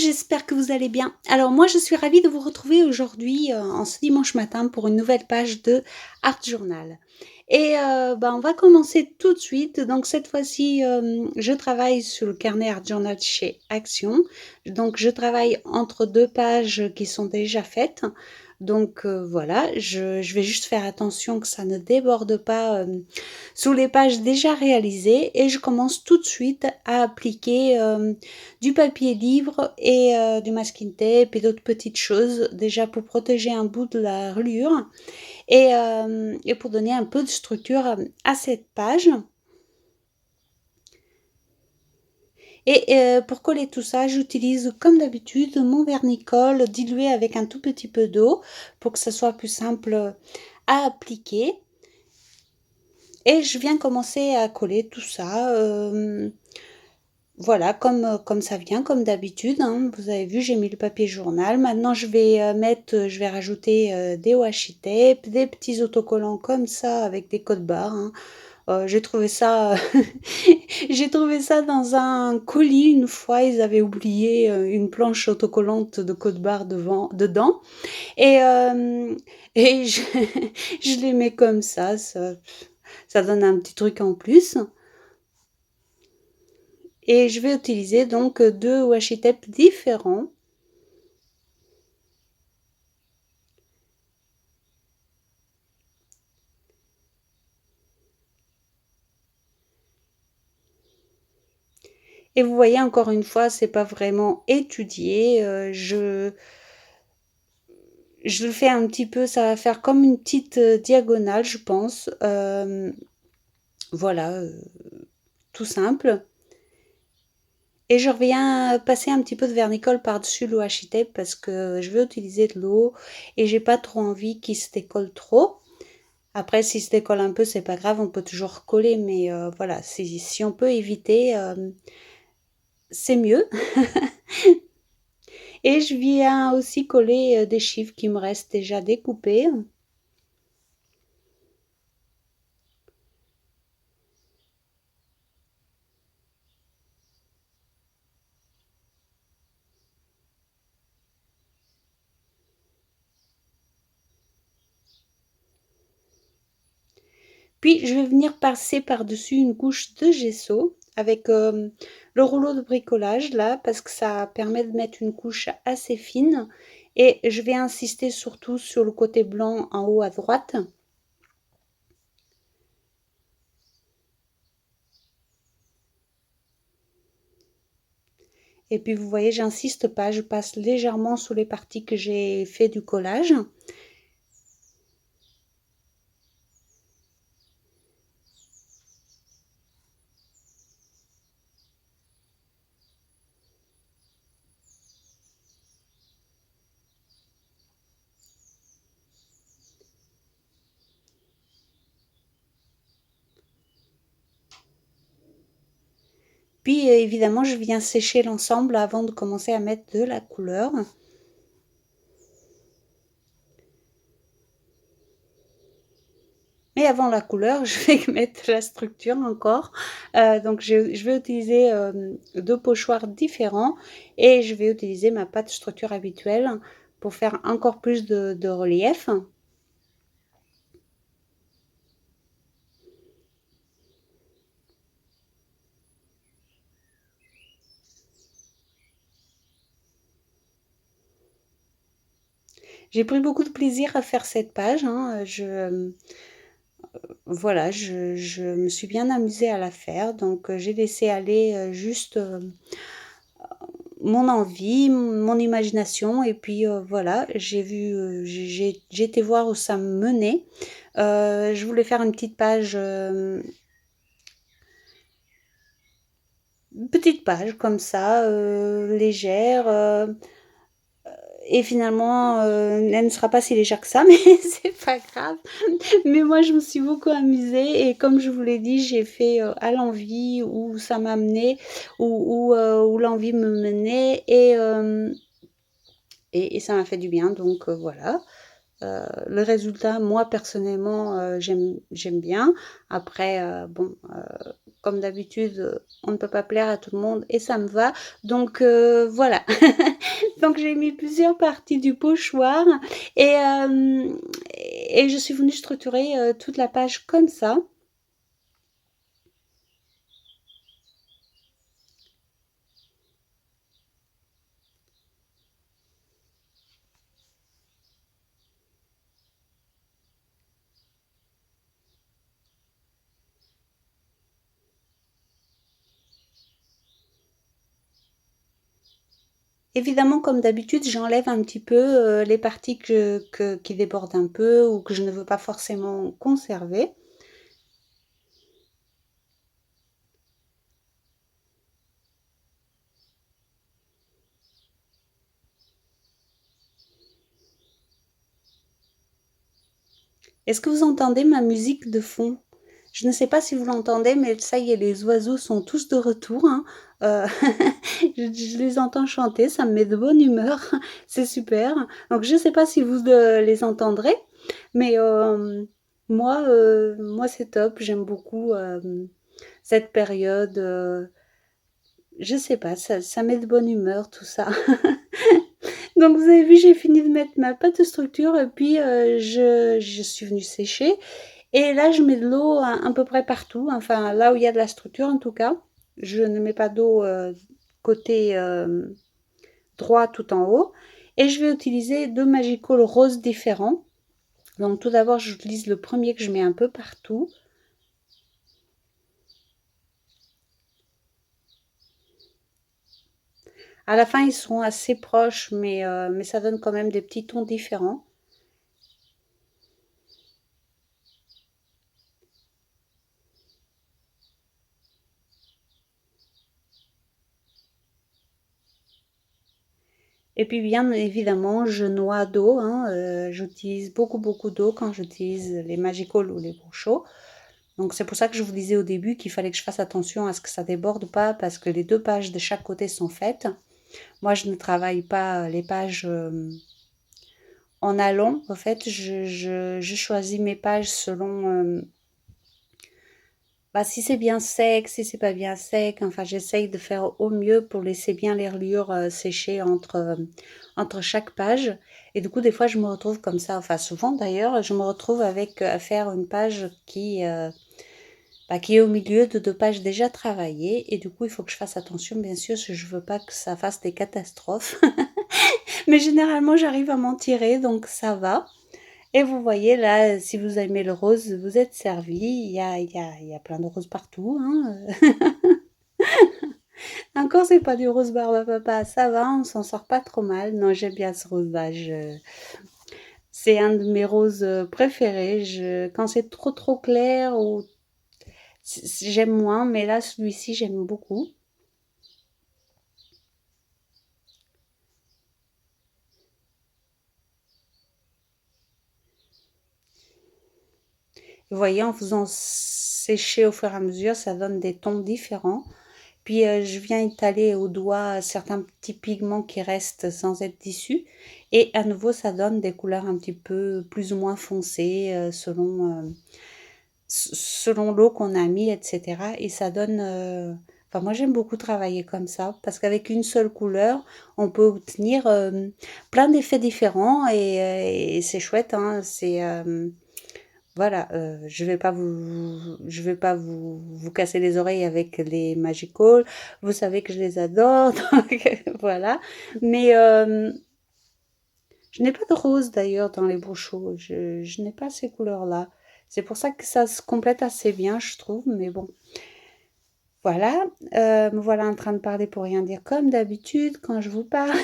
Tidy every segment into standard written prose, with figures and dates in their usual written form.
j'espère que vous allez bien. Alors moi, je suis ravie de vous retrouver aujourd'hui, en ce dimanche matin pour une nouvelle page de Art Journal. Et on va commencer tout de suite. Donc cette fois-ci, je travaille sur le carnet Art Journal chez Action. Donc je travaille entre 2 pages qui sont déjà faites. Donc voilà, je vais juste faire attention que ça ne déborde pas, sous les pages déjà réalisées et je commence tout de suite à appliquer, du papier livre et du masking tape et d'autres petites choses, déjà pour protéger un bout de la reliure et pour donner un peu de structure à cette page. Et pour coller tout ça, j'utilise comme d'habitude mon vernicole dilué avec un tout petit peu d'eau pour que ça soit plus simple à appliquer. Et je viens commencer à coller tout ça. Voilà, comme ça vient, comme d'habitude, hein. Vous avez vu, j'ai mis le papier journal. Maintenant, je vais rajouter des washi tape, des petits autocollants comme ça avec des codes barres, hein. J'ai trouvé ça, j'ai trouvé ça dans un colis une fois. Ils avaient oublié une planche autocollante de code barre dedans. Et, et je, je les mets comme ça donne un petit truc en plus. Et je vais utiliser donc 2 washi tape différents. Et vous voyez, encore une fois, c'est pas vraiment étudié. Je le fais un petit peu, ça va faire comme une petite diagonale, je pense. Voilà, tout simple. Et je reviens passer un petit peu de vernicole par-dessus le washi tape parce que je vais utiliser de l'eau et j'ai pas trop envie qu'il se décolle trop. Après, s'il se décolle un peu, c'est pas grave, on peut toujours coller, mais voilà, si on peut éviter, c'est mieux. Et je viens aussi coller des chiffres qui me restent déjà découpés. Puis je vais venir passer par-dessus une couche de gesso avec le rouleau de bricolage là, parce que ça permet de mettre une couche assez fine. Et je vais insister surtout sur le côté blanc en haut à droite. Et puis vous voyez, j'insiste pas, je passe légèrement sous les parties que j'ai fait du collage. Puis évidemment, je viens sécher l'ensemble avant de commencer à mettre de la couleur. Mais avant la couleur, je vais mettre la structure encore. Donc je vais utiliser 2 pochoirs différents et je vais utiliser ma pâte structure habituelle pour faire encore plus de relief. J'ai pris beaucoup de plaisir à faire cette page, hein. Voilà, je me suis bien amusée à la faire, donc j'ai laissé aller juste mon envie, mon imagination, et puis voilà, j'ai été voir où ça me menait. Je voulais faire une petite page comme ça, légère. Et finalement, elle ne sera pas si légère que ça, mais c'est pas grave. Mais moi, je me suis beaucoup amusée et comme je vous l'ai dit, j'ai fait à l'envie où ça m'a amené, où l'envie me menait et ça m'a fait du bien. Donc voilà. Le résultat, moi personnellement, j'aime bien. Après, bon, comme d'habitude, on ne peut pas plaire à tout le monde et ça me va. Donc voilà. Donc j'ai mis plusieurs parties du pochoir et, hem et je suis venue structurer, toute la page comme ça. Évidemment, comme d'habitude, j'enlève un petit peu, les parties qui débordent un peu ou que je ne veux pas forcément conserver. Est-ce que vous entendez ma musique de fond? Je ne sais pas si vous l'entendez, mais ça y est, les oiseaux sont tous de retour, hein. Heu, je les entends chanter, ça me met de bonne humeur, c'est super. Donc je ne sais pas si vous, les entendrez, mais moi c'est top. J'aime beaucoup, cette période, je sais pas, ça met de bonne humeur tout ça. Donc vous avez vu, j'ai fini de mettre ma pâte de structure et puis, je suis venue sécher et là je mets de l'eau à peu près partout, enfin là où il y a de la structure en tout cas. Je ne mets pas d'eau, côté, droit tout en haut et je vais utiliser 2 Magical roses différents. Donc tout d'abord, j'utilise le premier que je mets un peu partout. À la fin, ils seront assez proches, mais ça donne quand même des petits tons différents. Et puis bien évidemment, je noie d'eau, hein, j'utilise beaucoup, beaucoup d'eau quand j'utilise les Magical ou les Groucho. Donc c'est pour ça que je vous disais au début qu'il fallait que je fasse attention à ce que ça déborde pas parce que les 2 pages de chaque côté sont faites. Moi, je ne travaille pas les pages, en allant. En fait, je choisis mes pages selon, bah, si c'est bien sec, si c'est pas bien sec, enfin j'essaye de faire au mieux pour laisser bien les reliures, sécher entre chaque page et du coup des fois je me retrouve comme ça, enfin souvent d'ailleurs, je me retrouve avec, à faire une page bah, qui est au milieu de 2 pages déjà travaillées et du coup il faut que je fasse attention bien sûr si je veux pas que ça fasse des catastrophes. Mais généralement j'arrive à m'en tirer donc ça va. Et vous voyez là, si vous aimez le rose, vous êtes servi. Il y a plein de roses partout, hein. Encore, c'est pas du rose barbe à papa, ça va, on s'en sort pas trop mal. Non, j'aime bien ce rosage. C'est un de mes roses préférés. Quand c'est trop trop clair ou j'aime moins, mais là celui-ci j'aime beaucoup. Vous voyez, en faisant sécher au fur et à mesure, ça donne des tons différents. Puis je viens étaler au doigt certains petits pigments qui restent sans être dissus. Et à nouveau, ça donne des couleurs un petit peu plus ou moins foncées selon l'eau qu'on a mis, etc. Et ça donne... Enfin, moi, j'aime beaucoup travailler comme ça parce qu'avec une seule couleur, on peut obtenir plein d'effets différents et c'est chouette, hein. Voilà, je vais pas vous casser les oreilles avec les Magical. Vous savez que je les adore, donc voilà. Mais je n'ai pas de rose d'ailleurs dans les brochos. Je n'ai pas ces couleurs-là. C'est pour ça que ça se complète assez bien, je trouve. Mais bon, voilà. Me voilà en train de parler pour rien dire comme d'habitude quand je vous parle.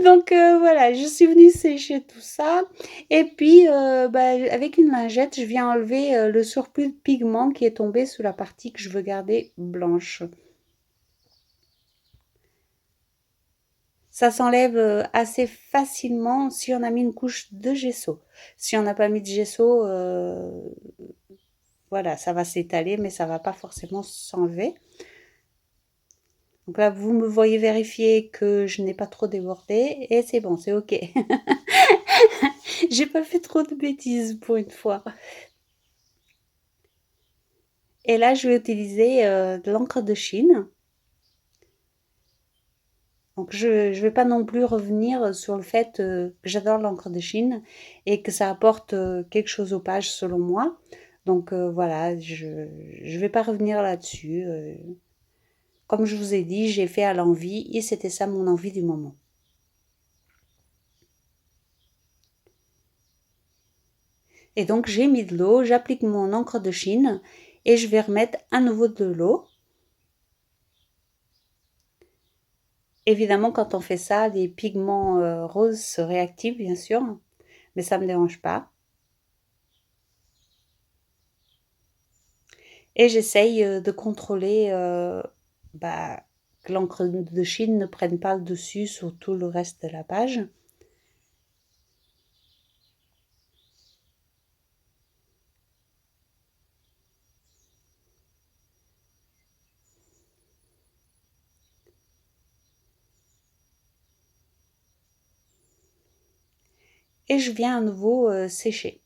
Donc voilà, je suis venue sécher tout ça et puis, bah, avec une lingette, je viens enlever, le surplus de pigment qui est tombé sur la partie que je veux garder blanche. Ça s'enlève, assez facilement si on a mis une couche de gesso. Si on n'a pas mis de gesso, voilà, ça va s'étaler mais ça va pas forcément s'enlever. Donc là, vous me voyez vérifier que je n'ai pas trop débordé et c'est bon, c'est OK. J'ai pas fait trop de bêtises pour une fois. Et là, je vais utiliser de l'encre de Chine. Donc je vais pas non plus revenir sur le fait que j'adore l'encre de Chine et que ça apporte quelque chose aux pages selon moi. Donc voilà, je vais pas revenir là-dessus. Comme je vous ai dit, j'ai fait à l'envie et c'était ça mon envie du moment. Et donc j'ai mis de l'eau, j'applique mon encre de Chine et je vais remettre à nouveau de l'eau. Évidemment, quand on fait ça, les pigments roses se réactivent, bien sûr, mais ça ne me dérange pas. Et j'essaye de contrôler bah, que l'encre de Chine ne prenne pas le dessus sur tout le reste de la page. Et je viens à nouveau sécher.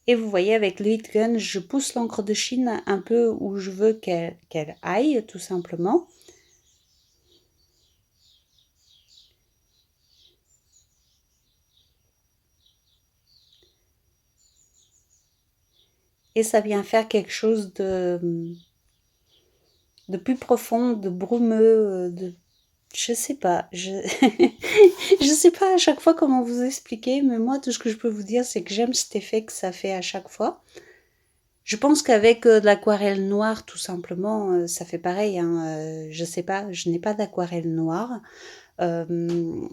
Et vous voyez, avec le heat gun, je pousse l'encre de Chine un peu où je veux qu'elle aille, tout simplement. Et ça vient faire quelque chose de plus profond, de brumeux, je sais pas, je sais pas à chaque fois comment vous expliquer, mais moi, tout ce que je peux vous dire, c'est que j'aime cet effet que ça fait à chaque fois. Je pense qu'avec de l'aquarelle noire, tout simplement, ça fait pareil, hein. Je sais pas, je n'ai pas d'aquarelle noire. Euh,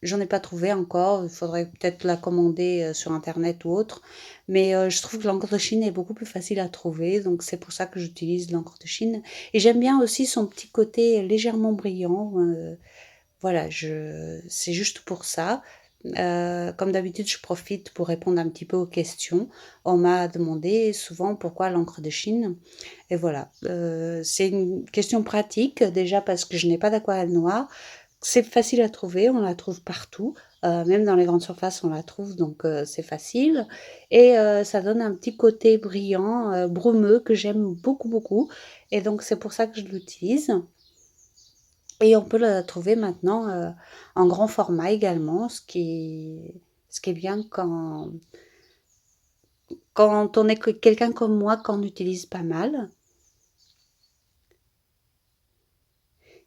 J'en ai pas trouvé encore. Il faudrait peut-être la commander sur internet ou autre. Mais je trouve que l'encre de Chine est beaucoup plus facile à trouver. Donc c'est pour ça que j'utilise l'encre de Chine. Et j'aime bien aussi son petit côté légèrement brillant. Voilà, c'est juste pour ça. Comme d'habitude, je profite pour répondre un petit peu aux questions. On m'a demandé souvent pourquoi l'encre de Chine. Et voilà, c'est une question pratique, déjà parce que je n'ai pas d'aquarelle noire. C'est facile à trouver, on la trouve partout, même dans les grandes surfaces, on la trouve, donc c'est facile. Et ça donne un petit côté brillant, brumeux, que j'aime beaucoup, beaucoup. Et donc c'est pour ça que je l'utilise. Et on peut la trouver maintenant en grand format également, ce qui est bien quand on est quelqu'un comme moi, qu'on utilise pas mal.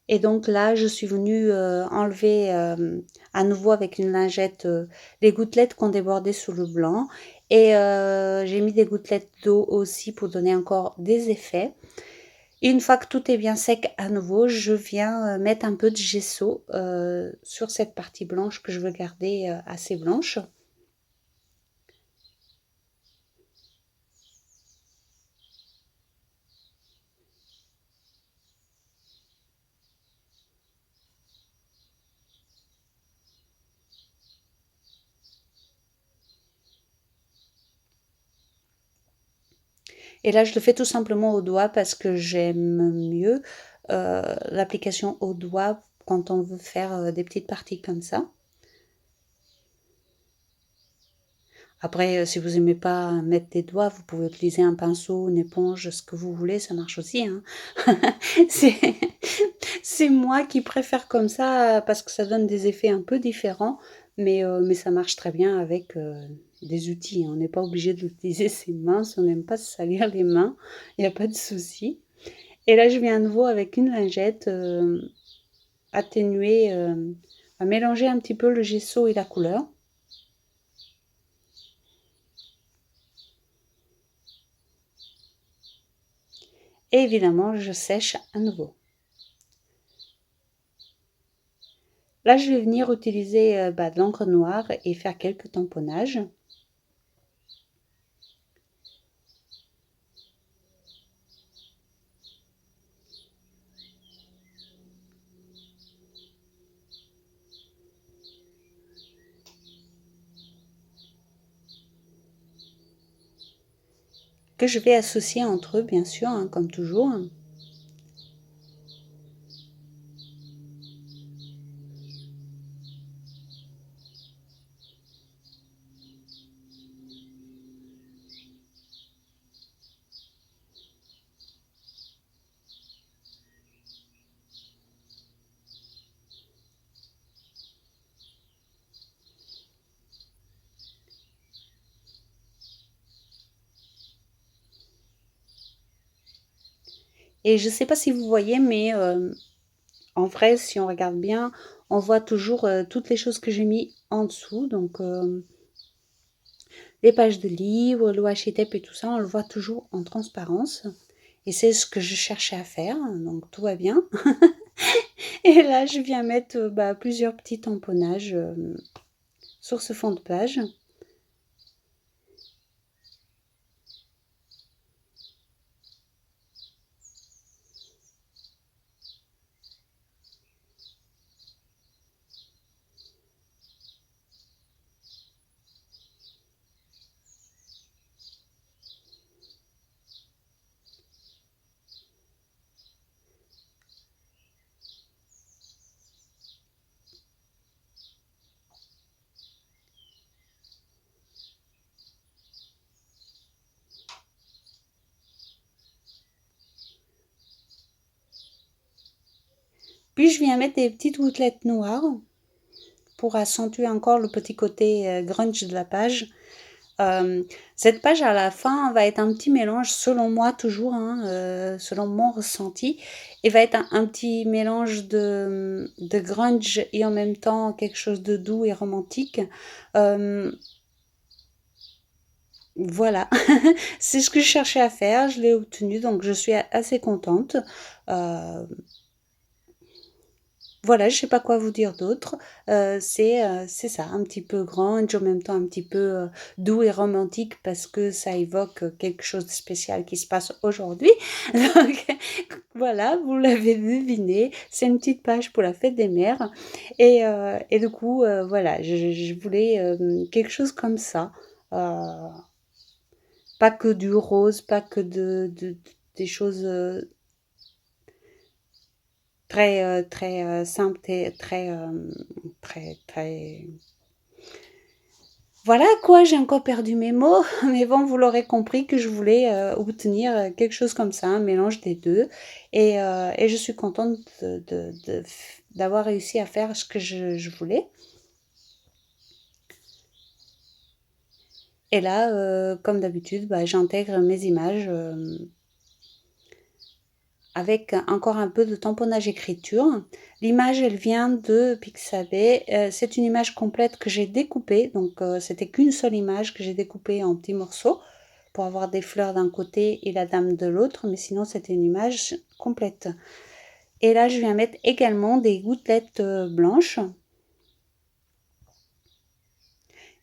Et donc là, je suis venue enlever à nouveau avec une lingette les gouttelettes qu'on débordait sous le blanc. Et j'ai mis des gouttelettes d'eau aussi pour donner encore des effets. Et une fois que tout est bien sec à nouveau, je viens mettre un peu de gesso sur cette partie blanche que je veux garder assez blanche. Et là, je le fais tout simplement au doigt parce que j'aime mieux l'application au doigt quand on veut faire des petites parties comme ça. Après, si vous aimez pas mettre des doigts, vous pouvez utiliser un pinceau, une éponge, ce que vous voulez, ça marche aussi, hein. C'est, c'est moi qui préfère comme ça parce que ça donne des effets un peu différents, mais ça marche très bien avec des outils. On n'est pas obligé d'utiliser ses mains si on n'aime pas se salir les mains, il n'y a pas de souci. Et là, je viens à nouveau avec une lingette atténuée, à mélanger un petit peu le gesso et la couleur. Et évidemment, je sèche à nouveau. Là, je vais venir utiliser de l'encre noire et faire quelques tamponnages. que je vais associer entre eux, bien sûr, hein, comme toujours. Et je ne sais pas si vous voyez, mais en vrai, si on regarde bien, on voit toujours toutes les choses que j'ai mis en dessous. Donc, les pages de livres, le washi-tape et tout ça, on le voit toujours en transparence. Et c'est ce que je cherchais à faire, donc tout va bien. Et là, je viens mettre plusieurs petits tamponnages sur ce fond de page. Puis je viens mettre des petites gouttelettes noires pour accentuer encore le petit côté grunge de la page. Cette page à la fin va être un petit mélange, selon moi toujours, hein, selon mon ressenti, et va être un petit mélange de grunge et en même temps quelque chose de doux et romantique. Voilà, c'est ce que je cherchais à faire, je l'ai obtenu, donc je suis assez contente. Euh, Voilà, je sais pas quoi vous dire d'autre. C'est ça, un petit peu grunge, en même temps un petit peu doux et romantique parce que ça évoque quelque chose de spécial qui se passe aujourd'hui. Donc voilà, vous l'avez deviné, c'est une petite page pour la fête des mères. Et du coup, voilà, je voulais quelque chose comme ça. Euh, Pas que du rose, pas que des choses très simple, très. Voilà quoi, j'ai encore perdu mes mots, mais bon, vous l'aurez compris que je voulais obtenir quelque chose comme ça, un mélange des deux. Et je suis contente d'avoir réussi à faire ce que je voulais. Et là, comme d'habitude, j'intègre mes images avec encore un peu de tamponnage écriture. L'image, elle vient de Pixabay. C'est une image complète que j'ai découpée. Donc, c'était qu'une seule image que j'ai découpée en petits morceaux pour avoir des fleurs d'un côté et la dame de l'autre. Mais sinon, c'était une image complète. Et là, je viens mettre également des gouttelettes blanches.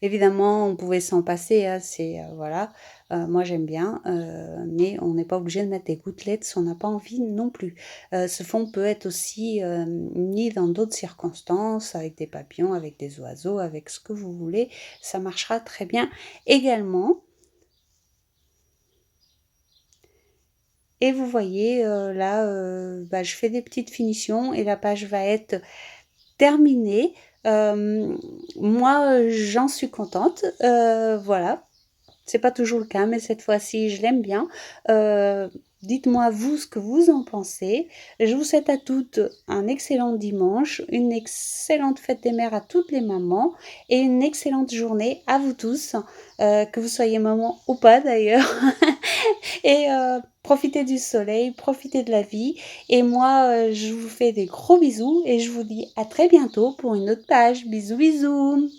Évidemment, on pouvait s'en passer, hein, voilà. Moi j'aime bien, mais on n'est pas obligé de mettre des gouttelettes si on n'a pas envie non plus. Ce fond peut être aussi mis dans d'autres circonstances, avec des papillons, avec des oiseaux, avec ce que vous voulez. Ça marchera très bien également. Et vous voyez, là, je fais des petites finitions et la page va être terminée. Moi, j'en suis contente. Voilà. C'est pas toujours le cas, mais cette fois-ci, je l'aime bien. Dites-moi vous ce que vous en pensez. Je vous souhaite à toutes un excellent dimanche, une excellente fête des mères à toutes les mamans et une excellente journée à vous tous, que vous soyez maman ou pas d'ailleurs. Et profitez du soleil, profitez de la vie. Et moi, je vous fais des gros bisous et je vous dis à très bientôt pour une autre page. Bisous, bisous.